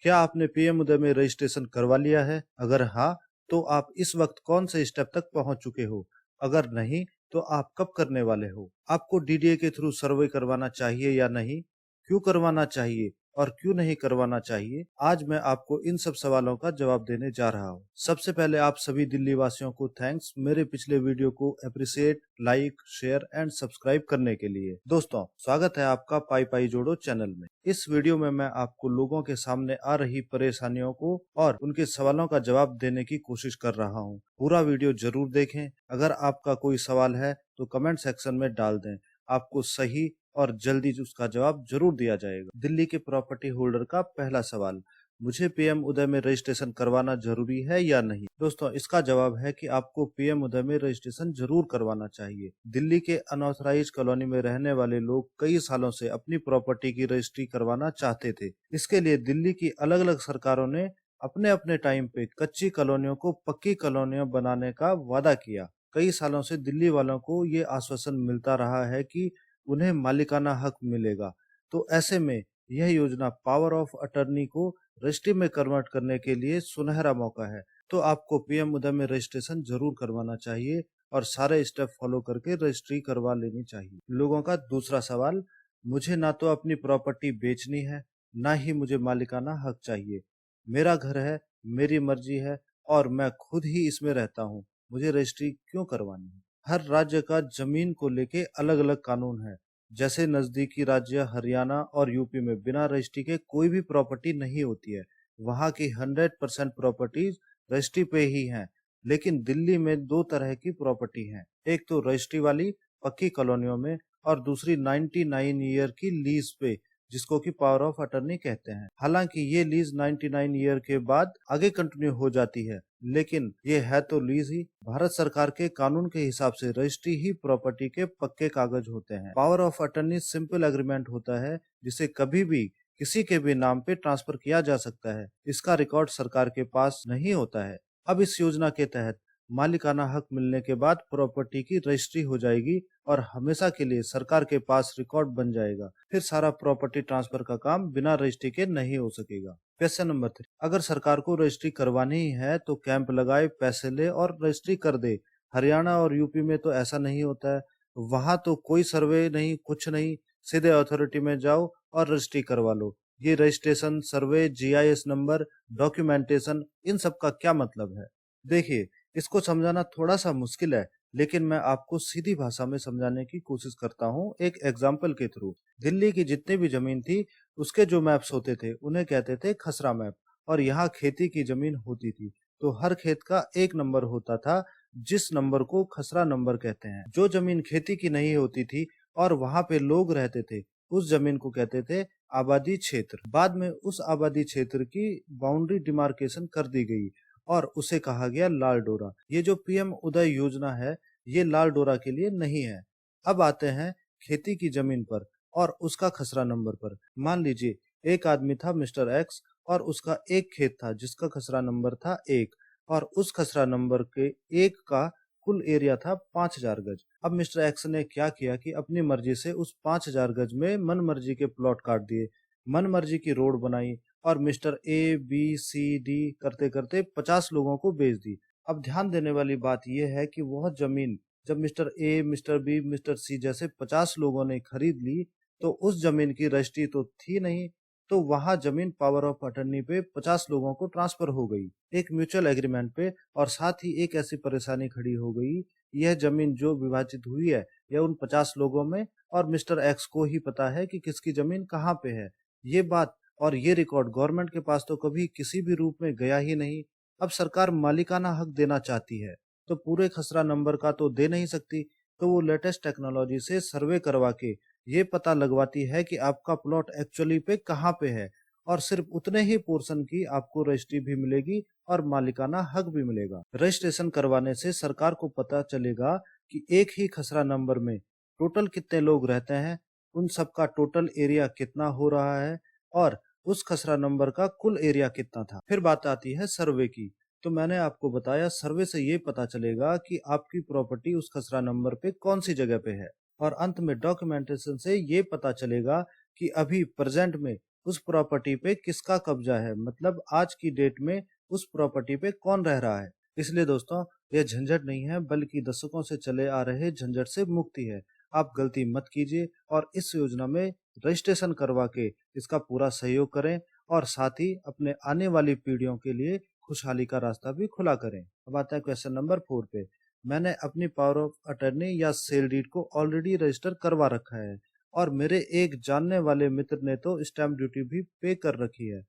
क्या आपने पीएम उदय में रजिस्ट्रेशन करवा लिया है? अगर हाँ, तो आप इस वक्त कौन से स्टेप तक पहुंच चुके हो? अगर नहीं, तो आप कब करने वाले हो? आपको डीडीए के थ्रू सर्वे करवाना चाहिए या नहीं? क्यों करवाना चाहिए और क्यों नहीं करवाना चाहिए? आज मैं आपको इन सब सवालों का जवाब देने जा रहा हूँ। सबसे पहले आप सभी दिल्ली वासियों को थैंक्स मेरे पिछले वीडियो को appreciate, like, share and subscribe करने के लिए। दोस्तों, स्वागत है आपका पाई पाई जोड़ो चैनल में। इस वीडियो में मैं आपको लोगों के सामने आ रही परेशानियों को और उनके सवालों का जवाब देने की कोशिश कर रहा हूं। पूरा वीडियो जरूर देखें। अगर आपका कोई सवाल है तो कमेंट सेक्शन में डाल दें। आपको सही और जल्दी उसका जवाब जरूर दिया जाएगा। दिल्ली के प्रॉपर्टी होल्डर का पहला सवाल, मुझे पीएम उदय में रजिस्ट्रेशन करवाना जरूरी है या नहीं? दोस्तों, इसका जवाब है कि आपको पीएम उदय में रजिस्ट्रेशन जरूर करवाना चाहिए। दिल्ली के अनऑथराइज्ड कॉलोनी में रहने वाले लोग कई सालों से अपनी प्रॉपर्टी की रजिस्ट्री करवाना चाहते थे। इसके लिए दिल्ली की अलग अलग सरकारों ने अपने अपने टाइम पे कच्ची कॉलोनियों को पक्की कॉलोनियां बनाने का वादा किया। कई सालों से दिल्ली वालों को ये आश्वासन मिलता रहा है कि उन्हें मालिकाना हक मिलेगा। तो ऐसे में यह योजना पावर ऑफ अटर्नी को रजिस्ट्री में कन्वर्ट करने के लिए सुनहरा मौका है। तो आपको पीएम उदय में रजिस्ट्रेशन जरूर करवाना चाहिए और सारे स्टेप फॉलो करके रजिस्ट्री करवा लेनी चाहिए। लोगों का दूसरा सवाल, मुझे ना तो अपनी प्रॉपर्टी बेचनी है, ना ही मुझे मालिकाना हक चाहिए। मेरा घर है, मेरी मर्जी है और मैं खुद ही इसमें रहता हूँ। मुझे रजिस्ट्री क्यों करवानी है? हर राज्य का जमीन को लेके अलग अलग कानून है। जैसे नजदीकी राज्य हरियाणा और यूपी में बिना रजिस्ट्री के कोई भी प्रॉपर्टी नहीं होती है। वहाँ की 100% प्रॉपर्टीज रजिस्ट्री पे ही हैं। लेकिन दिल्ली में दो तरह की प्रॉपर्टी हैं। एक तो रजिस्ट्री वाली पक्की कॉलोनियों में और दूसरी 99 ईयर की लीज पे, जिसको कि पावर ऑफ अटर्नी कहते हैं। हालांकि ये लीज 99 ईयर के बाद आगे कंटिन्यू हो जाती है, लेकिन ये है तो लीज ही। भारत सरकार के कानून के हिसाब से रजिस्ट्री ही प्रॉपर्टी के पक्के कागज होते हैं। Power of attorney simple agreement होता है जिसे कभी भी किसी के भी नाम पे ट्रांसफर किया जा सकता है। इसका रिकॉर्ड सरकार के पास नहीं होता है। अब इस योजना के तहत मालिकाना हक मिलने के बाद प्रॉपर्टी की रजिस्ट्री हो जाएगी और हमेशा के लिए सरकार के पास रिकॉर्ड बन जाएगा। फिर सारा प्रॉपर्टी ट्रांसफर का काम बिना रजिस्ट्री के नहीं हो सकेगा। क्वेश्चन नंबर 3, अगर सरकार को रजिस्ट्री करवानी ही है तो कैंप लगाए, पैसे ले और रजिस्ट्री कर दे। हरियाणा और यूपी में तो ऐसा नहीं होता है। वहां तो कोई सर्वे नहीं, कुछ नहीं, सीधे अथॉरिटी में जाओ और रजिस्ट्री करवा लो। ये रजिस्ट्रेशन, सर्वे, जीआईएस नंबर, डॉक्यूमेंटेशन, इन सब का क्या मतलब है? देखिए, इसको समझाना थोड़ा सा मुश्किल है, लेकिन मैं आपको सीधी भाषा में समझाने की कोशिश करता हूँ एक एग्जाम्पल के थ्रू। दिल्ली की जितनी भी जमीन थी उसके जो मैप्स होते थे उन्हें कहते थे खसरा मैप। और यहाँ खेती की जमीन होती थी तो हर खेत का एक नंबर होता था, जिस नंबर को खसरा नंबर कहते हैं। जो जमीन खेती की नहीं होती थी और वहां पे लोग रहते थे, उस जमीन को कहते थे आबादी क्षेत्र। बाद में उस आबादी क्षेत्र की बाउंड्री डिमार्केशन कर दी गई और उसे कहा गया लाल डोरा। ये जो पीएम उदय योजना है, ये लाल डोरा के लिए नहीं है। अब आते हैं खेती की जमीन पर और उसका खसरा नंबर पर। मान लीजिए एक आदमी था मिस्टर एक्स और उसका एक खेत था जिसका खसरा नंबर था 1 और उस खसरा नंबर के 1 का कुल एरिया था 5000 गज। अब मिस्टर एक्स ने क्या किया कि अपनी मर्जी से उस 5000 गज में मन मर्जी के प्लॉट काट दिए, मन मर्जी की रोड बनाई और mister A B C D करते करते 50 लोगों को बेच दी। अब ध्यान देने वाली बात यह है कि वह जमीन जब mister A, mister B, mister C जैसे 50 लोगों ने खरीद ली तो उस जमीन की रजिस्ट्री तो थी नहीं। तो वहां जमीन पावर ऑफ अटर्नी पे 50 लोगों को ट्रांसफर हो गई एक म्यूचुअल एग्रीमेंट पे। और साथ ही एक ऐसी परेशानी खड़ी हो गई, यह जमीन जो विभाजित हुई है यह उन 50 लोगों में और मिस्टर एक्स को ही पता है कि किसकी जमीन कहाँ पे है। ये बात और ये रिकॉर्ड गवर्नमेंट के पास तो कभी किसी भी रूप में गया ही नहीं। अब सरकार मालिकाना हक देना चाहती है तो पूरे खसरा नंबर का तो दे नहीं सकती, तो वो लेटेस्ट टेक्नोलॉजी से सर्वे करवा के ये पता लगवाती है कि आपका प्लॉट एक्चुअली पे कहाँ पे है और सिर्फ उतने ही पोर्शन की आपको रजिस्ट्री भी मिलेगी और मालिकाना हक भी मिलेगा। रजिस्ट्रेशन करवाने से सरकार को पता चलेगा कि एक ही खसरा नंबर में टोटल कितने लोग रहते हैं, उन सबका टोटल एरिया कितना हो रहा है और उस खसरा नंबर का कुल एरिया कितना था। फिर बात आती है सर्वे की। तो मैंने आपको बताया सर्वे से ये पता चलेगा कि आपकी प्रॉपर्टी उस खसरा नंबर पे कौन सी जगह पे है। और अंत में डॉक्यूमेंटेशन से ये पता चलेगा कि अभी प्रेजेंट में उस प्रॉपर्टी पे किसका कब्जा है, मतलब आज की डेट में उस प्रॉपर्टी पे कौन रह रहा है। इसलिए दोस्तों, यह झंझट नहीं है बल्कि दशकों से चले आ रहे झंझट से मुक्ति है। आप गलती मत कीजिए और इस योजना में रजिस्ट्रेशन करवा के इसका पूरा सहयोग करें और साथ ही अपने आने वाली पीढ़ियों के लिए खुशहाली का रास्ता भी खुला करें। अब आता है क्वेश्चन नंबर 4 पे। मैंने अपनी पावर ऑफ अटर्नी या सेल डीड को ऑलरेडी रजिस्टर करवा रखा है और मेरे एक जानने वाले मित्र ने तो स्टैम्प ड्यूटी भी पे कर रखी है,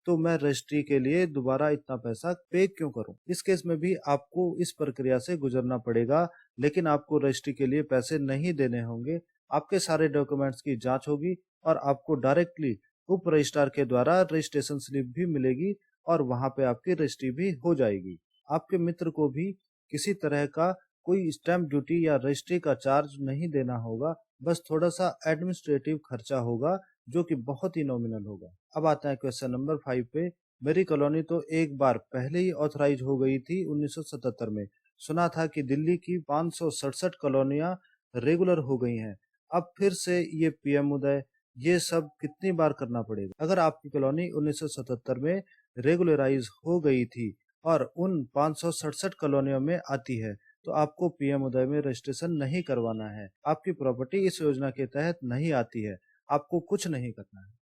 तो मैं रजिस्ट्री के लिए दोबारा इतना पैसा पे क्यों करूं। इस केस में भी आपको इस प्रक्रिया से गुजरना पड़ेगा, लेकिन आपको रजिस्ट्री के लिए पैसे नहीं देने होंगे। आपके सारे डॉक्यूमेंट्स की जांच होगी और आपको डायरेक्टली उप रजिस्ट्रार के द्वारा रजिस्ट्रेशन स्लिप भी मिलेगी और वहां पे आपकी रजिस्ट्री भी हो जाएगी। आपके मित्र को भी किसी तरह का कोई स्टैम्प ड्यूटी या रजिस्ट्री का चार्ज नहीं देना होगा, बस थोड़ा सा एडमिनिस्ट्रेटिव खर्चा होगा जो कि बहुत ही नॉमिनल होगा। अब आता है क्वेश्चन नंबर 5 पे। मेरी कॉलोनी तो एक बार पहले ही ऑथराइज हो गई थी 1977 में। सुना था कि दिल्ली की 567 कॉलोनियां रेगुलर हो गई हैं। अब फिर से ये पीएम उदय, ये सब कितनी बार करना पड़ेगा। अगर आपकी कॉलोनी 1977 में रेगुलराइज हो गई थी और उन 567 कॉलोनियों में आती है, तो आपको पीएम उदय में रजिस्ट्रेशन नहीं करवाना है। आपकी प्रॉपर्टी इस योजना के तहत नहीं आती है, आपको कुछ नहीं करना है।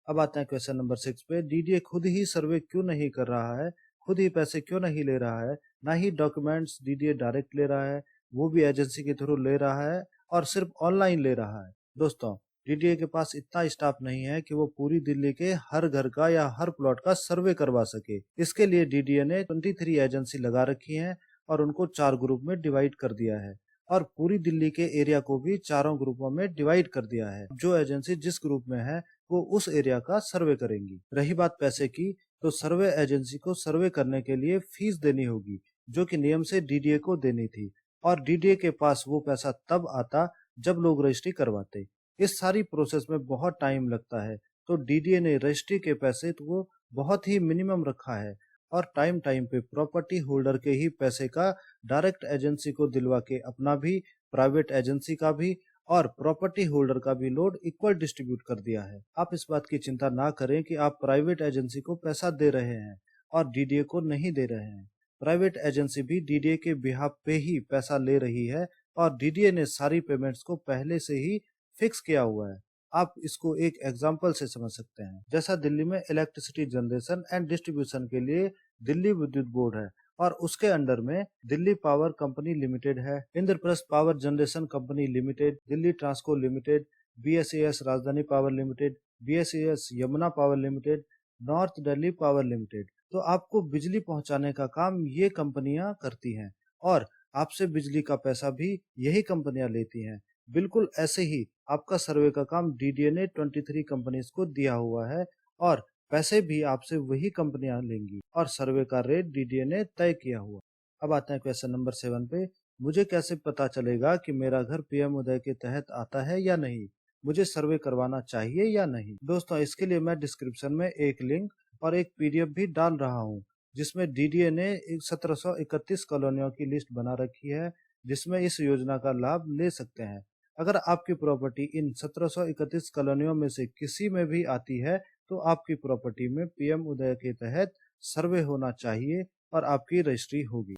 अब आते हैं क्वेश्चन नंबर 6 पे। डीडीए खुद ही सर्वे क्यों नहीं कर रहा है, खुद ही पैसे क्यों नहीं ले रहा है, ना ही डॉक्यूमेंट्स डीडीए डायरेक्ट ले रहा है, वो भी एजेंसी के थ्रू ले रहा है और सिर्फ ऑनलाइन ले रहा है। दोस्तों, डीडीए के पास इतना स्टाफ नहीं है कि वो पूरी दिल्ली के हर घर का या हर प्लॉट का सर्वे करवा सके। इसके लिए डीडीए ने 23 एजेंसी लगा रखी है और उनको 4 ग्रुप में डिवाइड कर दिया है और पूरी दिल्ली के एरिया को भी 4 ग्रुपों में डिवाइड कर दिया है। जो एजेंसी जिस ग्रुप में है वो उस एरिया का सर्वे करेंगी। रही बात पैसे की, तो सर्वे एजेंसी को सर्वे करने के लिए फीस देनी होगी, जो कि नियम से डीडीए को देनी थी और डीडीए के पास वो पैसा तब आता जब लोग रजिस्ट्री करवाते। इस सारी प्रोसेस में बहुत टाइम लगता है, तो डीडीए ने रजिस्ट्री के पैसे तो बहुत ही मिनिमम रखा है और टाइम टाइम पे प्रॉपर्टी होल्डर के ही पैसे का डायरेक्ट एजेंसी को दिलवा के अपना भी, प्राइवेट एजेंसी का भी और प्रॉपर्टी होल्डर का भी लोड इक्वल डिस्ट्रीब्यूट कर दिया है। आप इस बात की चिंता ना करें कि आप प्राइवेट एजेंसी को पैसा दे रहे हैं और डीडीए को नहीं दे रहे हैं। प्राइवेट एजेंसी भी डीडीए के बिहाफ पे ही पैसा ले रही है और डीडीए ने सारी पेमेंट्स को पहले से ही फिक्स किया हुआ है। आप इसको एक एग्जाम्पल से समझ सकते हैं। जैसा दिल्ली में इलेक्ट्रिसिटी जनरेशन एंड डिस्ट्रीब्यूशन के लिए दिल्ली विद्युत बोर्ड है और उसके अंडर में दिल्ली पावर कंपनी लिमिटेड है, Indraprastha power generation company limited, Delhi Transco limited, BSES Rajdhani power limited, BSES Yamuna power limited, north Delhi power limited. तो आपको बिजली पहुंचाने का काम ये कंपनियां करती हैं और आपसे बिजली का पैसा भी यही कंपनियां लेती हैं। बिल्कुल ऐसे ही आपका सर्वे का काम डीडीए ने 23 कंपनीज को दिया हुआ है और पैसे भी आपसे वही कंपनियां लेंगी और सर्वे का रेट डीडीए ने तय किया हुआ। अब आते हैं क्वेश्चन नंबर 7 पे। मुझे कैसे पता चलेगा कि मेरा घर पीएम उदय के तहत आता है या नहीं, मुझे सर्वे करवाना चाहिए या नहीं। दोस्तों, इसके लिए मैं डिस्क्रिप्शन में एक लिंक और एक पीडीएफ भी डाल रहा हूँ, जिसमें डीडीए ने 1731 कॉलोनियों की लिस्ट बना रखी है जिसमें इस योजना का लाभ ले सकते हैं। अगर आपकी प्रॉपर्टी इन 1731 कॉलोनियों में से किसी में भी आती है, तो आपकी प्रॉपर्टी में पीएम उदय के तहत सर्वे होना चाहिए और आपकी रजिस्ट्री होगी।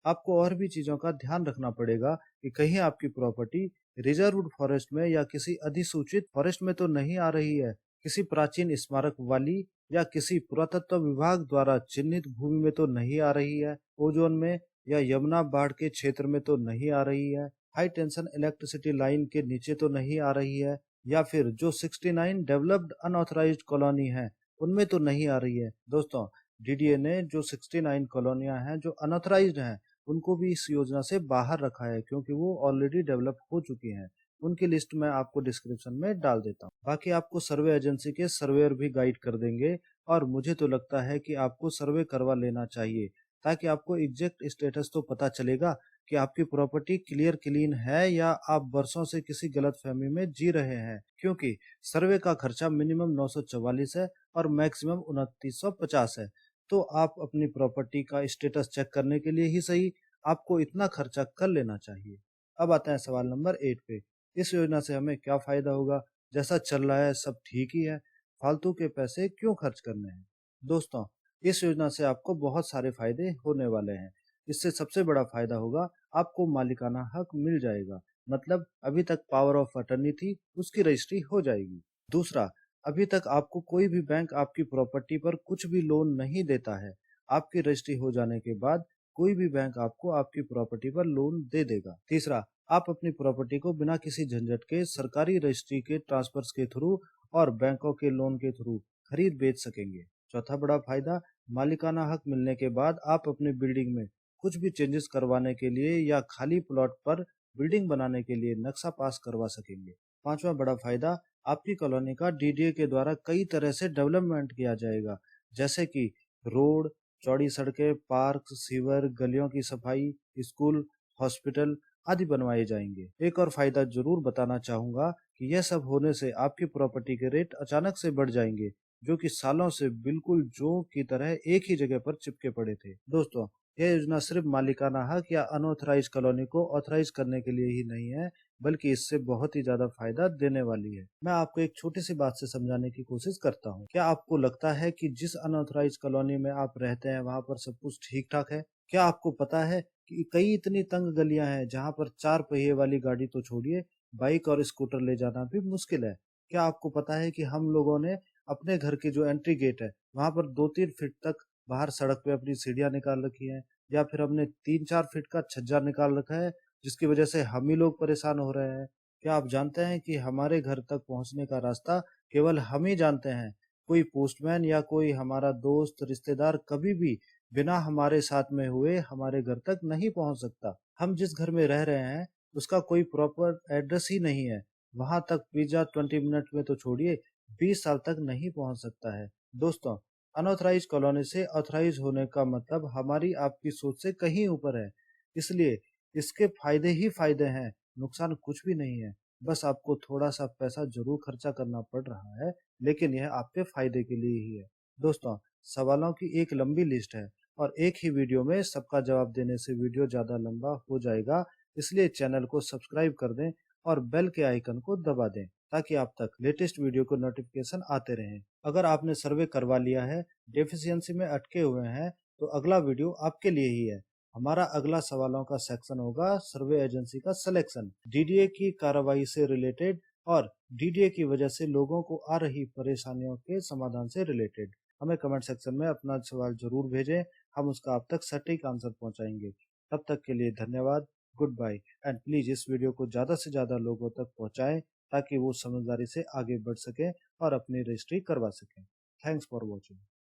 आपको और भी चीजों का ध्यान रखना पड़ेगा कि कहीं आपकी प्रॉपर्टी रिजर्व्ड फॉरेस्ट में या किसी अधिसूचित फॉरेस्ट में तो नहीं आ रही है, किसी प्राचीन स्मारक वाली या किसी पुरातत्व विभाग द्वारा चिन्हित भूमि में तो नहीं आ रही है, ओजोन में या यमुना बाढ़ के क्षेत्र में तो नहीं आ रही है, हाई टेंशन इलेक्ट्रिसिटी लाइन के नीचे तो नहीं आ रही है, या फिर जो 69 डेवलप्ड अनऑथराइज्ड कॉलोनी है उनमें तो नहीं आ रही है। दोस्तों, डीडीए ने जो 69 कॉलोनियां हैं जो अनऑथराइज्ड हैं उनको भी इस योजना से बाहर रखा है, क्योंकि वो ऑलरेडी डेवलप हो चुकी हैं। उनकी लिस्ट मैं आपको डिस्क्रिप्शन में डाल देता हूँ। बाकी आपको सर्वे एजेंसी के सर्वेयर भी गाइड कर देंगे और मुझे तो लगता है कि आपको सर्वे करवा लेना चाहिए, ताकि आपको एग्जैक्ट स्टेटस तो पता चलेगा कि आपकी प्रॉपर्टी क्लियर क्लीन है या आप बरसों से किसी गलतफहमी में जी रहे हैं। क्योंकि सर्वे का खर्चा मिनिमम 944 है और मैक्सिमम 2950 है, तो आप अपनी प्रॉपर्टी का स्टेटस चेक करने के लिए ही सही आपको इतना खर्चा कर लेना चाहिए। अब आता है सवाल नंबर 8 पे। इस योजना से हमें क्या फायदा होगा। जैसा चल रहा है सब ठीक ही है, फालतू के पैसे क्यों खर्च करने हैं। दोस्तों, इस योजना से आपको बहुत सारे फायदे होने वाले हैं। इससे सबसे बड़ा फायदा होगा, आपको मालिकाना हक मिल जाएगा। मतलब अभी तक पावर ऑफ अटर्नी थी, उसकी रजिस्ट्री हो जाएगी। दूसरा, अभी तक आपको कोई भी बैंक आपकी प्रॉपर्टी पर कुछ भी लोन नहीं देता है। आपकी रजिस्ट्री हो जाने के बाद कोई भी बैंक आपको आपकी प्रॉपर्टी पर लोन दे देगा। तीसरा, आप अपनी प्रॉपर्टी को बिना किसी झंझट के सरकारी रजिस्ट्री के ट्रांसफर्स के थ्रू और बैंकों के लोन के थ्रू खरीद बेच सकेंगे। चौथा बड़ा फायदा, मालिकाना हक मिलने के बाद आप अपनी बिल्डिंग में कुछ भी चेंजेस करवाने के लिए या खाली प्लॉट पर बिल्डिंग बनाने के लिए नक्शा पास करवा सकेंगे। पांचवा बड़ा फायदा, आपकी कॉलोनी का डीडीए के द्वारा कई तरह से डेवलपमेंट किया जाएगा, जैसे कि रोड, चौड़ी सड़कें, पार्क, सीवर, गलियों की सफाई, स्कूल, हॉस्पिटल आदि बनवाए जाएंगे। एक और फायदा जरूर बताना चाहूंगा कि यह सब होने से आपकी प्रॉपर्टी के रेट अचानक से बढ़ जाएंगे, जो कि सालों से बिल्कुल जोंक की तरह एक ही जगह पर चिपके पड़े थे। दोस्तों, यह योजना सिर्फ मालिकाना हक या अनऑथराइज कॉलोनी को ऑथराइज करने के लिए ही नहीं है, बल्कि इससे बहुत ही ज्यादा फायदा देने वाली है। मैं आपको एक छोटी सी बात से समझाने की कोशिश करता हूँ। क्या आपको लगता है कि जिस अनऑथराइज कॉलोनी में आप रहते हैं वहां पर सब कुछ ठीक ठाक है? क्या आपको पता है कि कई इतनी तंग गलियां हैं जहां पर 4 पहिए वाली गाड़ी तो छोड़िए, बाइक और स्कूटर ले जाना भी मुश्किल है? क्या आपको पता है कि हम लोगों ने अपने घर के जो एंट्री गेट है वहां पर 2-3 फीट तक बाहर सड़क पे अपनी सीढ़ियां निकाल रखी हैं, या फिर हमने 3-4 फीट का छज्जा निकाल रखा है, जिसकी वजह से हम ही लोग परेशान हो रहे हैं। क्या आप जानते हैं कि हमारे घर तक पहुंचने का रास्ता केवल हम ही जानते हैं? कोई पोस्टमैन या कोई हमारा दोस्त रिश्तेदार कभी भी बिना हमारे साथ में हुए हमारे घर तक नहीं पहुंच सकता। हम जिस घर में रह रहे हैं उसका कोई प्रॉपर एड्रेस ही नहीं है। वहां तक पिज्जा 20 मिनट में तो छोड़िए, 20 साल तक नहीं पहुंच सकता है। दोस्तों, अनऑथराइज कॉलोनी से ऑथराइज होने का मतलब हमारी आपकी सोच से कहीं ऊपर है। इसलिए इसके फायदे ही फायदे हैं, नुकसान कुछ भी नहीं है। बस आपको थोड़ा सा पैसा जरूर खर्चा करना पड़ रहा है, लेकिन यह आपके फायदे के लिए ही है। दोस्तों, सवालों की एक लंबी लिस्ट है और एक ही वीडियो में सबका जवाब देने से वीडियो ज्यादा लंबा हो जाएगा। इसलिए चैनल को सब्सक्राइब कर दें और बेल के आइकन को दबा दें, ताकि आप तक लेटेस्ट वीडियो को नोटिफिकेशन आते रहें। अगर आपने सर्वे करवा लिया है, डेफिशिएंसी में अटके हुए हैं, तो अगला वीडियो आपके लिए ही है। हमारा अगला सवालों का सेक्शन होगा सर्वे एजेंसी का सिलेक्शन, डीडीए की कार्रवाई से रिलेटेड और डीडीए की वजह से लोगों को आ रही परेशानियों के समाधान से रिलेटेड। हमें कमेंट सेक्शन में अपना सवाल जरूर भेजें, हम उसका आप तक सटीक आंसर पहुंचाएंगे। तब तक के लिए धन्यवाद, गुड बाय, एंड प्लीज इस वीडियो को ज्यादा से ज्यादा लोगों तक पहुंचाएं, ताकि वो समझदारी से आगे बढ़ सकें और अपनी रजिस्ट्री करवा सकें। Thanks for watching.